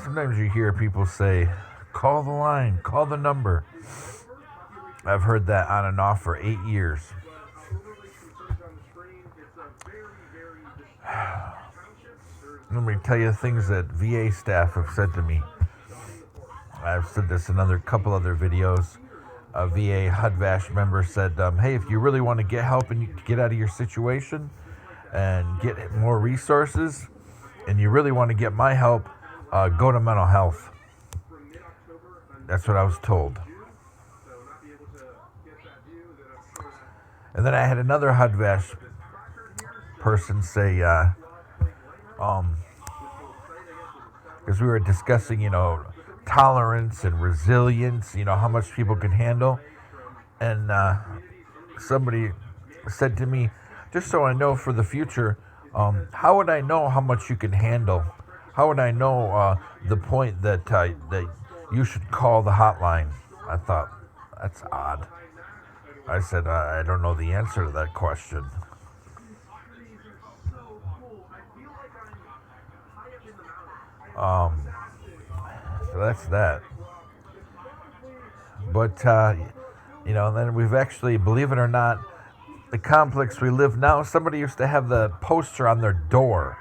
sometimes you hear people say, call the line, call the number. I've heard that on and off for 8 years. Let me tell you things that VA staff have said to me. I've said this in a couple other videos. A VA HUD-VASH member said, hey, if you really want to get help and get out of your situation and get more resources, and you really want to get my help, go to mental health. That's what I was told. And then I had another HUD-VASH person say, because we were discussing, tolerance and resilience, how much people can handle. And somebody said to me, just so I know for the future, how would I know how much you can handle? How would I know the point that you should call the hotline? I thought, that's odd. I said, I don't know the answer to that question. So that's that. But, then we've actually, believe it or not, the complex we live now, somebody used to have the poster on their door.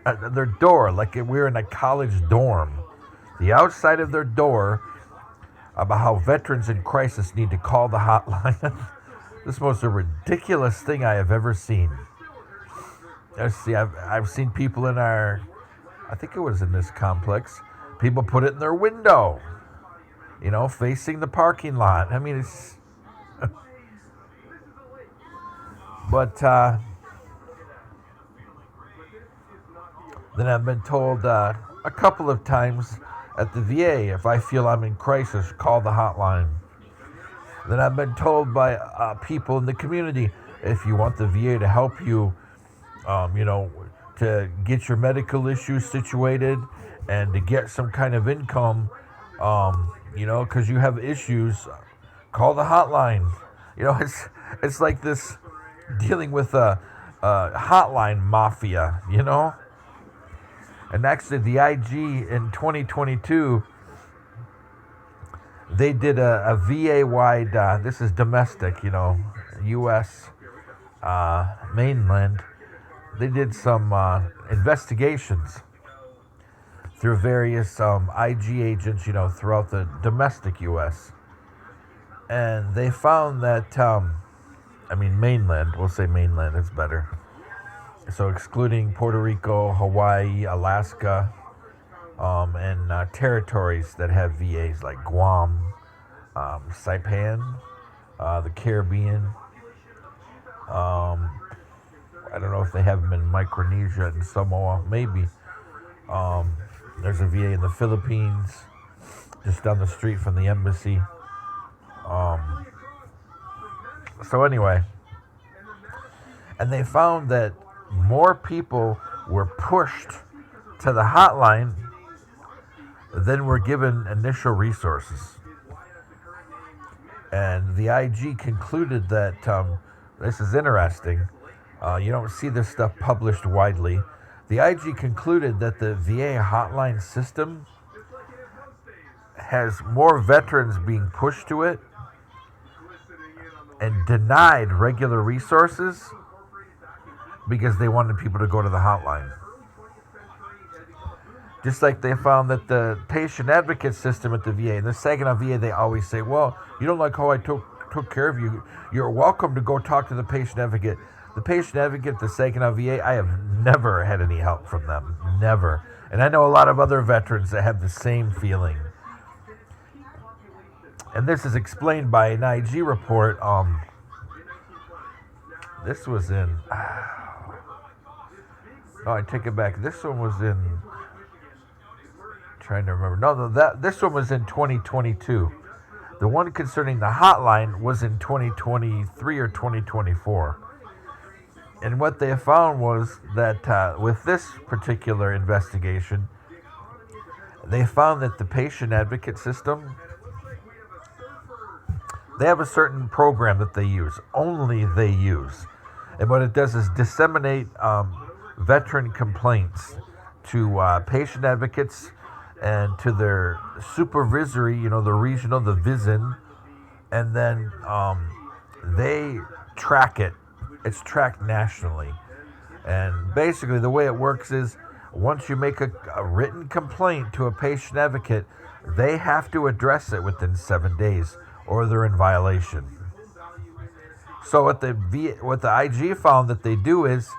Like we were in a college dorm. The outside of their door about how veterans in crisis need to call the hotline. This is the most ridiculous thing I have ever seen. I've seen people in I think it was in this complex, people put it in their window, facing the parking lot. I mean, it's... But then I've been told a couple of times at the VA, if I feel I'm in crisis, call the hotline. Then I've been told by people in the community, if you want the VA to help you, to get your medical issues situated and to get some kind of income, because you have issues, call the hotline. It's like this dealing with a hotline mafia, And actually, the IG in 2022, they did a VA-wide, this is domestic, U.S. Mainland. They did some investigations through various IG agents, throughout the domestic U.S. And they found that, mainland, we'll say mainland, it's better. So excluding Puerto Rico, Hawaii, Alaska, and territories that have VAs like Guam, Saipan, the Caribbean. I don't know if they have them in Micronesia and Samoa, maybe. There's a VA in the Philippines, just down the street from the embassy. So anyway, and they found that more people were pushed to the hotline than were given initial resources. And the IG concluded that, this is interesting, you don't see this stuff published widely. The IG concluded that the VA hotline system has more veterans being pushed to it and denied regular resources because they wanted people to go to the hotline. Just like they found that the patient advocate system at the VA, in the Saginaw VA, they always say, well, you don't like how I took care of you, you're welcome to go talk to the patient advocate. The patient advocate at the Saginaw VA, I have never had any help from them. Never. And I know a lot of other veterans that have the same feeling. And this is explained by an IG report. This was in... No, I take it back. This one was in... Trying to remember. No, this one was in 2022. The one concerning the hotline was in 2023 or 2024. And what they found was that with this particular investigation, they found that the patient advocate system, they have a certain program that they use, only they use. And what it does is disseminate veteran complaints to patient advocates and to their supervisory, the regional, the VISN, and then they track it. It's tracked nationally. And basically, the way it works is once you make a written complaint to a patient advocate, they have to address it within 7 days or they're in violation. So what the IG found that they do is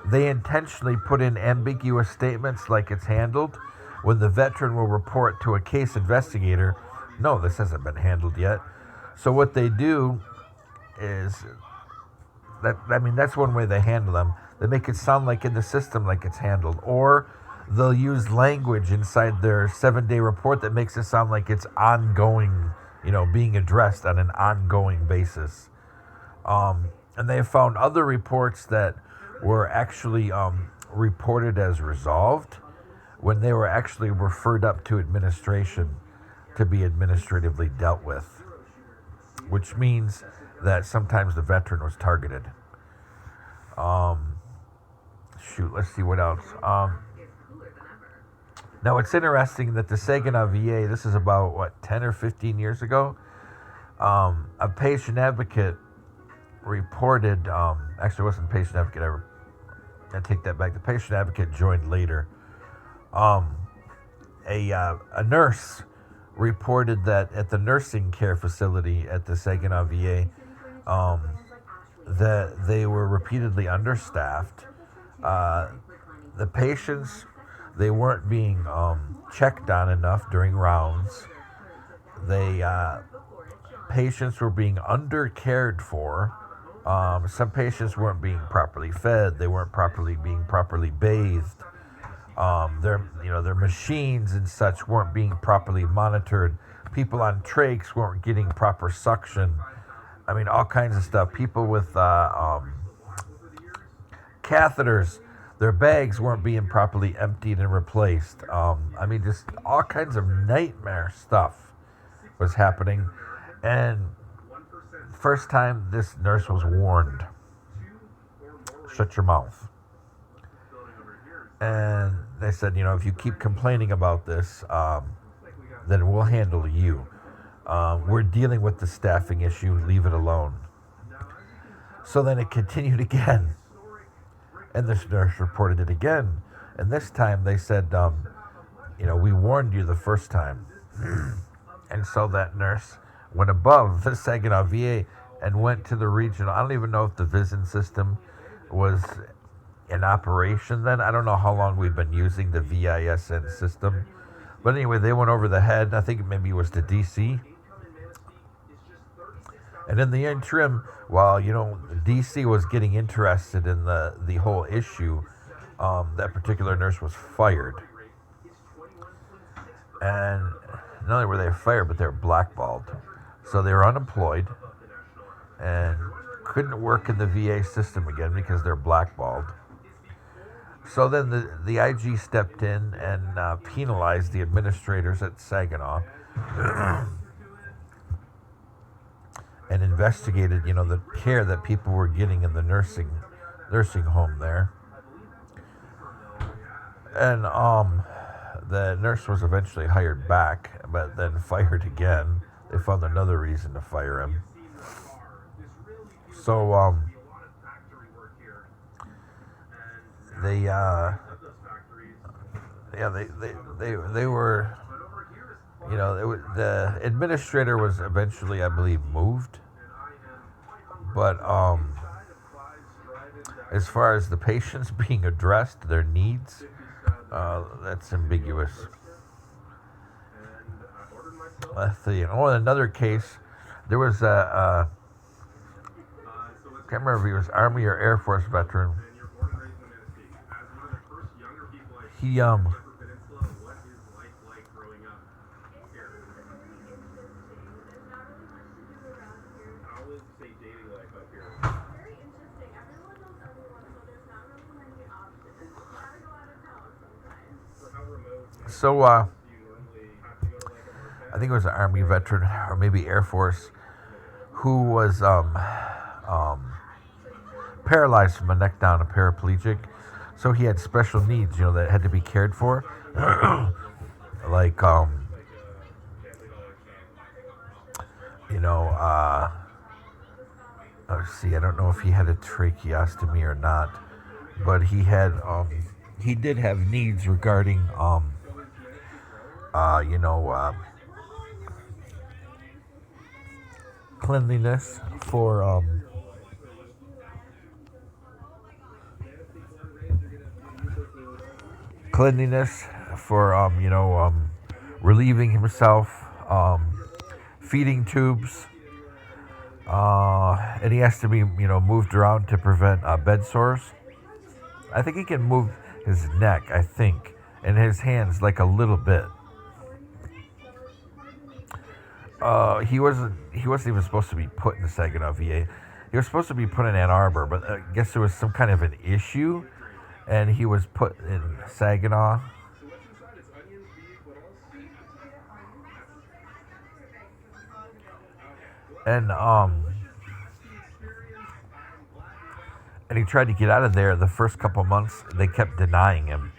they intentionally put in ambiguous statements like it's handled when the veteran will report to a case investigator, no, this hasn't been handled yet. So what they do is that's one way they handle them. They make it sound like in the system like it's handled, or they'll use language inside their 7-day report that makes it sound like it's ongoing, being addressed on an ongoing basis. And they found other reports that were actually reported as resolved when they were actually referred up to administration to be administratively dealt with, which means that sometimes the veteran was targeted. Let's see what else. Now, it's interesting that the Saginaw VA, this is about, 10 or 15 years ago, a patient advocate reported, actually it wasn't a patient advocate, I take that back, the patient advocate joined later. A nurse reported that at the nursing care facility at the Saginaw VA, that they were repeatedly understaffed. The patients, they weren't being checked on enough during rounds. Patients were being undercared for. Some patients weren't being properly fed. They weren't being properly bathed. Their machines and such weren't being properly monitored. People on trachs weren't getting proper suction. All kinds of stuff. People with catheters, their bags weren't being properly emptied and replaced. Just all kinds of nightmare stuff was happening. And first time this nurse was warned, shut your mouth. And they said, if you keep complaining about this, then we'll handle you. We're dealing with the staffing issue, leave it alone. So then it continued again. And this nurse reported it again. And this time they said, we warned you the first time. And so that nurse went above the Saginaw VA and went to the regional. I don't even know if the VISN system was in operation then. I don't know how long we've been using the VISN system. But anyway, they went over the head. I think maybe it was to DC. And in the interim, while, DC was getting interested in the whole issue, that particular nurse was fired. And not only were they fired, but they were blackballed. So they were unemployed and couldn't work in the VA system again because they're blackballed. So then the IG stepped in and penalized the administrators at Saginaw and investigated, the care that people were getting in the nursing home there. And the nurse was eventually hired back, but then fired again. They found another reason to fire him. So they were, the administrator was eventually, I believe, moved. But as far as the patients being addressed, their needs, that's ambiguous. Let's see. Another case, there was can't remember if he was Army or Air Force veteran. He So, I think it was an Army veteran or maybe Air Force who was paralyzed from the neck down, a paraplegic. So he had special needs, that had to be cared for. like, you know, uh, let's see, I don't know if he had a tracheostomy or not, but he did have needs regarding, uh, you know, uh, cleanliness for, cleanliness for, relieving himself, feeding tubes, and he has to be, moved around to prevent bed sores. I think he can move his neck, I think, and his hands like a little bit. He wasn't even supposed to be put in the Saginaw VA. He was supposed to be put in Ann Arbor, but I guess there was some kind of an issue, and he was put in Saginaw. And and he tried to get out of there. The first couple months, they kept denying him.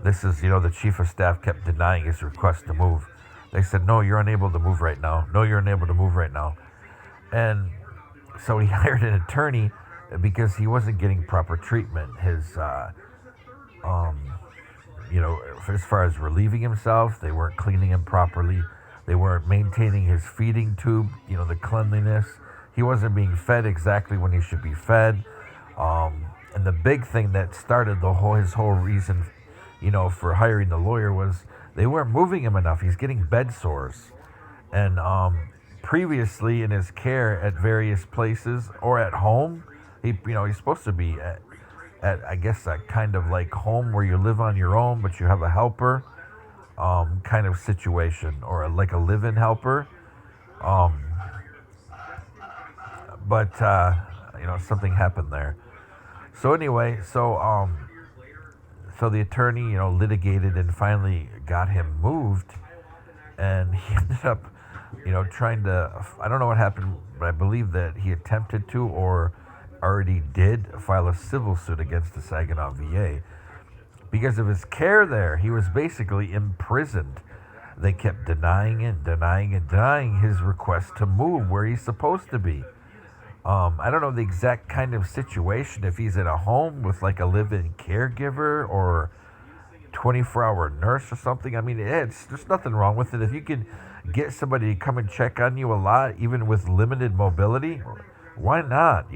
This is, the chief of staff kept denying his request to move. They said, "No, you're unable to move right now. No, you're unable to move right now." And so he hired an attorney because he wasn't getting proper treatment. His, um, as far as relieving himself, they weren't cleaning him properly. They weren't maintaining his feeding tube, the cleanliness. He wasn't being fed exactly when he should be fed. And the big thing that started his whole reason, for hiring the lawyer was they weren't moving him enough. He's getting bed sores. And previously in his care at various places or at home, he's supposed to be at I guess a kind of like home where you live on your own, but you have a helper, kind of situation, or like a live-in helper. Um, but something happened there. So anyway, so the attorney, litigated and finally got him moved, and he ended up, trying to. I don't know what happened, but I believe that he attempted to or already did file a civil suit against the Saginaw VA because of his care there. He was basically imprisoned. They kept denying and denying and denying his request to move where he's supposed to be. I don't know the exact kind of situation, if he's at a home with like a live-in caregiver or 24-hour nurse or something. I mean, there's nothing wrong with it. If you can get somebody to come and check on you a lot, even with limited mobility, why not,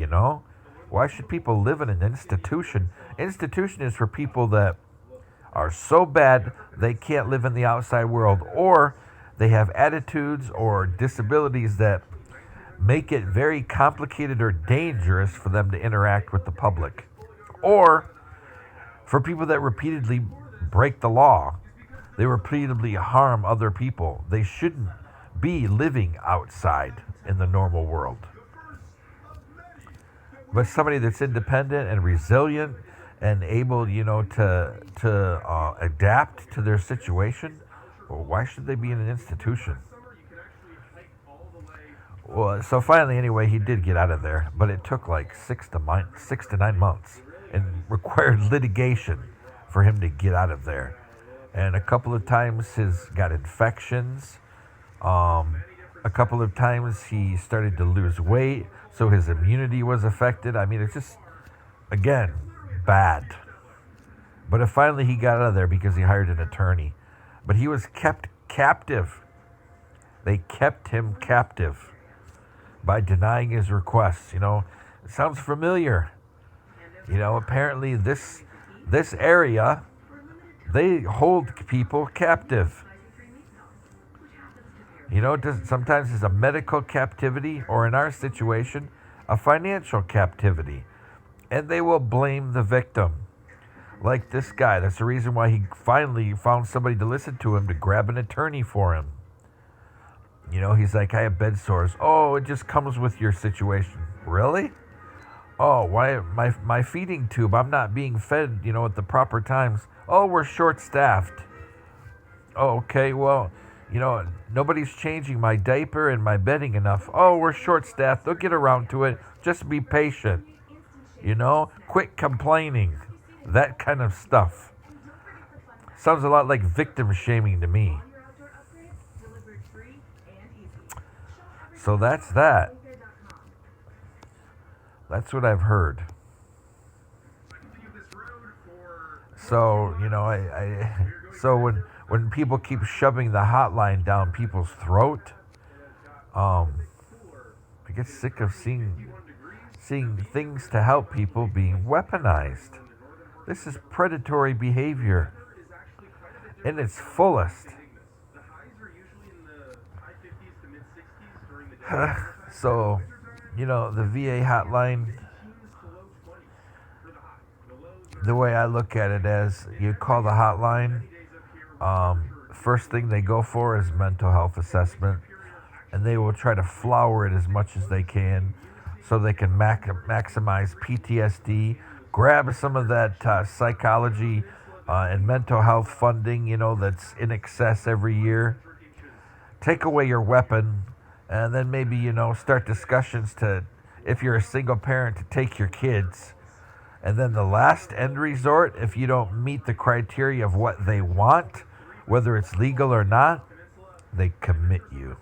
Why should people live in an institution? Institution is for people that are so bad they can't live in the outside world, or they have attitudes or disabilities that make it very complicated or dangerous for them to interact with the public, or for people that repeatedly break the law. They repeatedly harm other people. They shouldn't be living outside in the normal world. But somebody that's independent and resilient and able, to adapt to their situation, well, why should they be in an institution? Well, so finally, anyway, he did get out of there, but it took like 6 to 9 months and required litigation for him to get out of there. And a couple of times he's got infections. A couple of times he started to lose weight, so his immunity was affected. I mean, it's just, again, bad. But finally he got out of there because he hired an attorney. But he was kept captive. They kept him captive by denying his requests. It sounds familiar. Apparently this area, they hold people captive. Sometimes it's a medical captivity, or in our situation, a financial captivity. And they will blame the victim. Like this guy. That's the reason why he finally found somebody to listen to him, to grab an attorney for him. He's like, "I have bed sores." "Oh, it just comes with your situation." "Really?" "Oh, why my feeding tube, I'm not being fed, at the proper times." "Oh, we're short-staffed." "Oh, okay, well, nobody's changing my diaper and my bedding enough." "Oh, we're short-staffed. They'll get around to it. Just be patient. Quit complaining. That kind of stuff sounds a lot like victim shaming to me. So that's that. That's what I've heard. So so when people keep shoving the hotline down people's throat, um, I get sick of seeing things to help people being weaponized. This is predatory behavior in its fullest. So, the VA hotline, the way I look at it as you call the hotline, first thing they go for is mental health assessment, and they will try to flower it as much as they can so they can maximize PTSD, grab some of that psychology and mental health funding, that's in excess every year, take away your weapon, and then maybe, start discussions to, if you're a single parent, to take your kids. And then the last end resort, if you don't meet the criteria of what they want, whether it's legal or not, they commit you.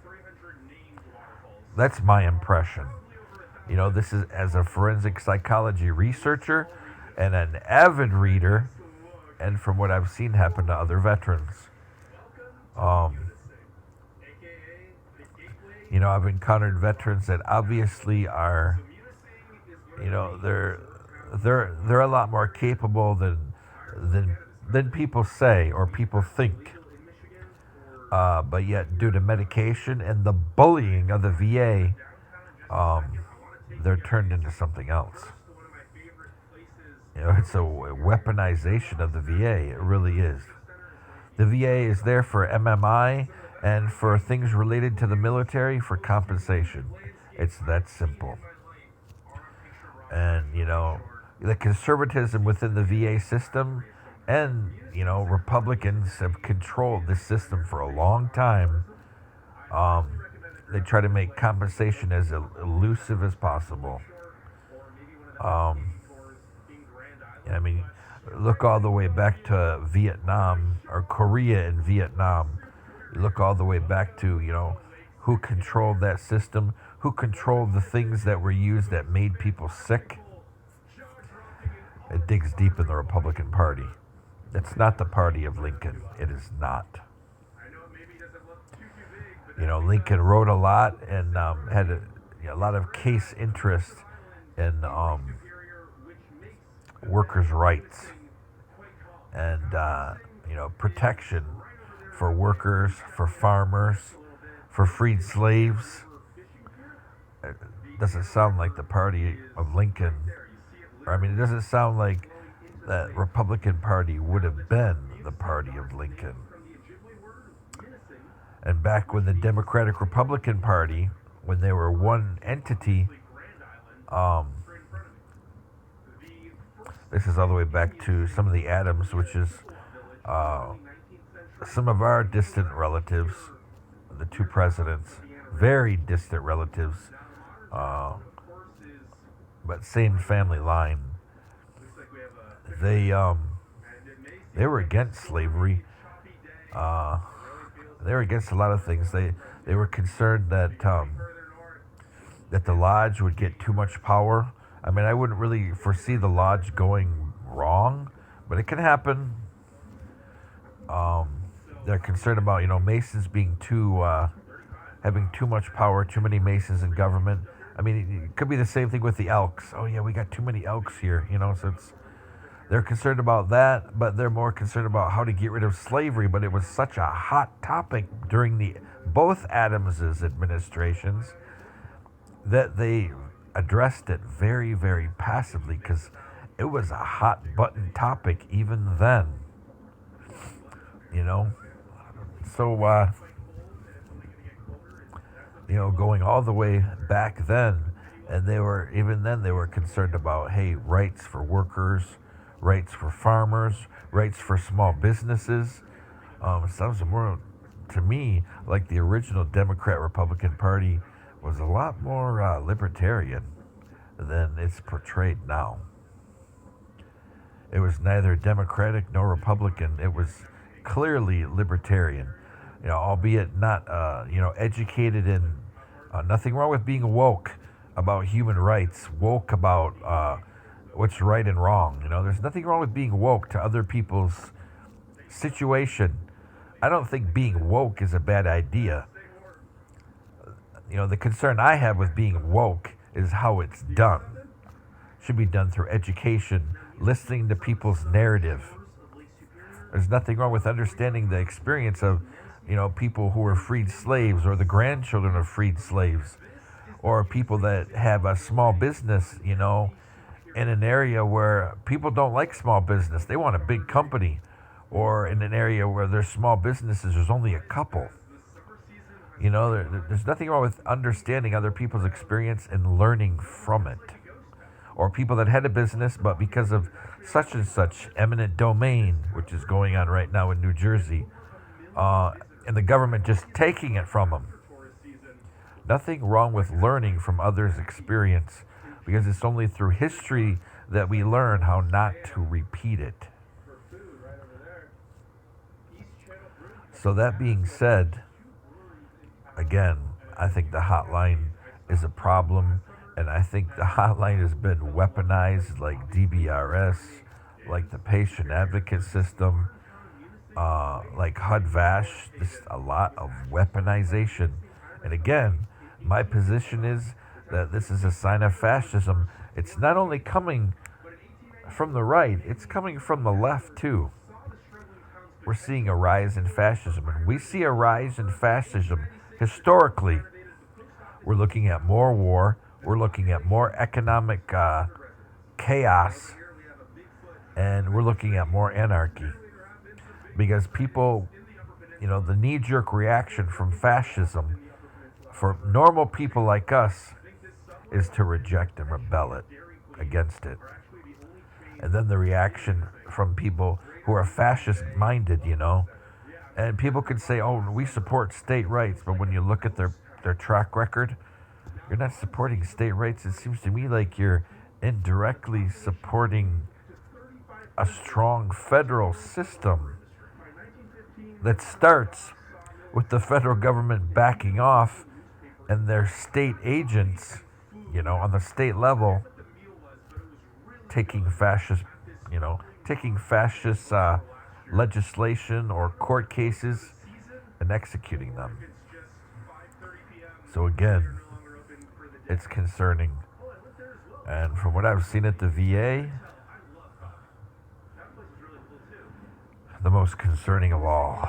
That's my impression. This is as a forensic psychology researcher and an avid reader, and from what I've seen happen to other veterans. I've encountered veterans that obviously are, they're a lot more capable than people say or people think. But yet, due to medication and the bullying of the VA, they're turned into something else. It's a weaponization of the VA. It really is. The VA is there for MMI and for things related to the military for compensation. It's that simple. And, the conservatism within the VA system and, Republicans have controlled this system for a long time. They try to make compensation as elusive as possible. Look all the way back to Vietnam or Korea and Vietnam. You look all the way back to, who controlled that system, who controlled the things that were used that made people sick. It digs deep in the Republican Party. It's not the party of Lincoln. It is not. Lincoln wrote a lot and had a lot of case interest in workers' rights and protection for workers, for farmers, for freed slaves. It doesn't sound like the party of Lincoln. It doesn't sound like that Republican Party would have been the party of Lincoln. And back when the Democratic Republican Party, when they were one entity, this is all the way back to some of the Adams, which is some of our distant relatives, the two presidents, very distant relatives, but same family line. They were against slavery. They were against a lot of things. They were concerned that the lodge would get too much power. I wouldn't really foresee the lodge going wrong, but it can happen. They're concerned about Masons being having too much power, too many Masons in government. It could be the same thing with the Elks. Oh yeah, we got too many Elks here. So they're concerned about that, but they're more concerned about how to get rid of slavery. But it was such a hot topic during both Adams's administrations that they addressed it very, very passively because it was a hot button topic even then. So going all the way back then, and they were concerned about, hey, rights for workers, rights for farmers, rights for small businesses. Sounds more to me like the original Democrat-Republican Party was a lot more libertarian than it's portrayed now. It was neither Democratic nor Republican. It was clearly libertarian. Albeit not, educated in nothing wrong with being woke about human rights, woke about what's right and wrong. There's nothing wrong with being woke to other people's situation. I don't think being woke is a bad idea. The concern I have with being woke is how it's done. It should be done through education, listening to people's narrative. There's nothing wrong with understanding the experience of, people who were freed slaves or the grandchildren of freed slaves or people that have a small business, in an area where people don't like small business. They want a big company, or in an area where there's small businesses, there's only a couple. There's nothing wrong with understanding other people's experience and learning from it. Or people that had a business, but because of such and such eminent domain, which is going on right now in New Jersey, and the government just taking it from them. Nothing wrong with learning from others' experience, because it's only through history that we learn how not to repeat it. So that being said, again, I think the hotline is a problem, and I think the hotline has been weaponized like DBRS, like the patient advocate system, like HUD-VASH. Just a lot of weaponization. And again, my position is that this is a sign of fascism. It's not only coming from the right, it's coming from the left too. We're seeing a rise in fascism. And we see a rise in fascism historically. We're looking at more war. We're looking at more economic chaos. And we're looking at more anarchy. Because people, the knee-jerk reaction from fascism for normal people like us is to reject and rebel against it. And then the reaction from people who are fascist-minded, and people could say, oh, we support state rights, but when you look at their track record, you're not supporting state rights. It seems to me like you're indirectly supporting a strong federal system that starts with the federal government backing off and their state agents, on the state level, taking fascist legislation or court cases and executing them. So again, it's concerning. And from what I've seen at the VA, the most concerning of all.